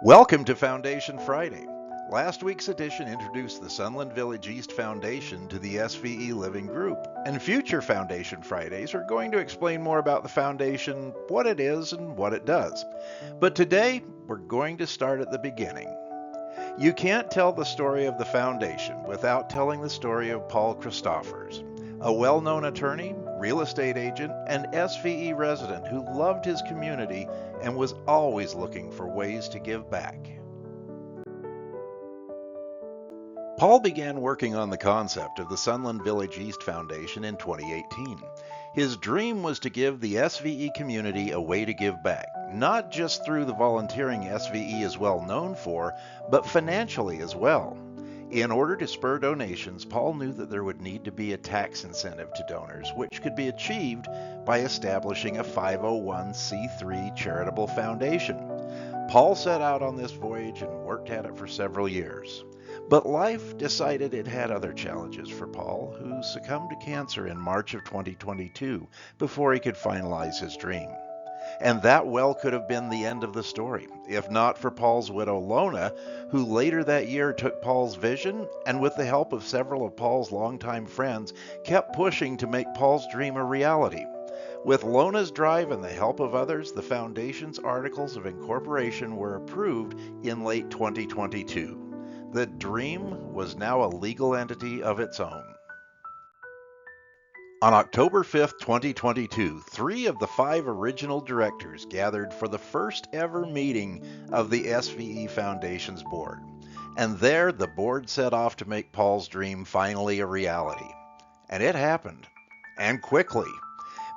Welcome to Foundation Friday. Last week's edition introduced the Sunland Village East Foundation to the SVE Living Group, and future Foundation Fridays are going to explain more about the foundation, what it is, and what it does. But today, we're going to start at the beginning. You can't tell the story of the foundation without telling the story of Paul Christophers, a well-known attorney, real estate agent, and SVE resident who loved his community and was always looking for ways to give back. Paul began working on the concept of the Sunland Village East Foundation in 2018. His dream was to give the SVE community a way to give back, not just through the volunteering SVE is well known for, but financially as well. In order to spur donations, Paul knew that there would need to be a tax incentive to donors, which could be achieved by establishing a 501c3 charitable foundation. Paul set out on this voyage and worked at it for several years. But life decided it had other challenges for Paul, who succumbed to cancer in March of 2022 before he could finalize his dream. And that well could have been the end of the story, if not for Paul's widow Lona, who later that year took Paul's vision and with the help of several of Paul's longtime friends, kept pushing to make Paul's dream a reality. With Lona's drive and the help of others, the foundation's articles of incorporation were approved in late 2022. The dream was now a legal entity of its own. On October 5, 2022, 3 of the 5 original directors gathered for the first ever meeting of the SVE Foundation's board. And there, the board set off to make Paul's dream finally a reality. And it happened. And quickly.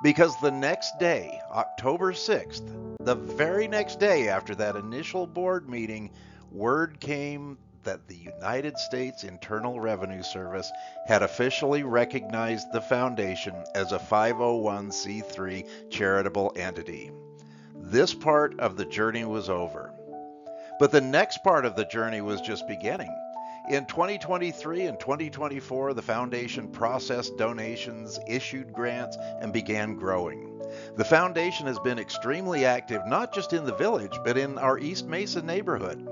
Because the next day, October 6th, the very next day after that initial board meeting, word came that the United States Internal Revenue Service had officially recognized the foundation as a 501c3 charitable entity. This part of the journey was over. But the next part of the journey was just beginning. In 2023 and 2024, the foundation processed donations, issued grants, and began growing. The foundation has been extremely active, not just in the village, but in our East Mesa neighborhood.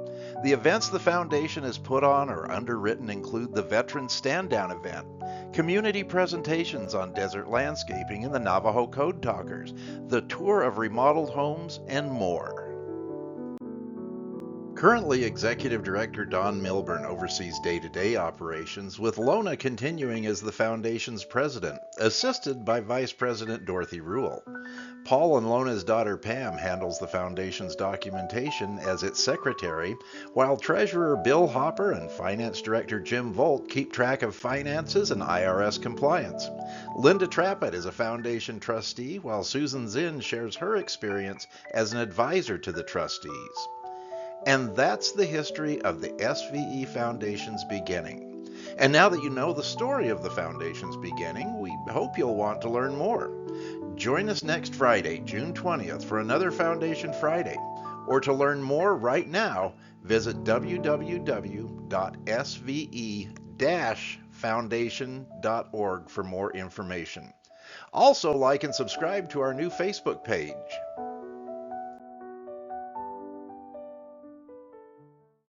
The events the foundation has put on or underwritten include the Veterans Stand Down event, community presentations on desert landscaping and the Navajo Code Talkers, the tour of remodeled homes, and more. Currently, Executive Director Don Milburn oversees day-to-day operations, with Lona continuing as the Foundation's president, assisted by Vice President Dorothy Rule. Paul and Lona's daughter Pam handles the Foundation's documentation as its secretary, while Treasurer Bill Hopper and Finance Director Jim Volt keep track of finances and IRS compliance. Linda Trappett is a Foundation trustee, while Susan Zinn shares her experience as an advisor to the trustees. And that's the history of the SVE Foundation's beginning. And now that you know the story of the Foundation's beginning, we hope you'll want to learn more. Join us next Friday, June 20th, for another Foundation Friday. Or to learn more right now, visit www.sve-foundation.org for more information. Also, like and subscribe to our new Facebook page.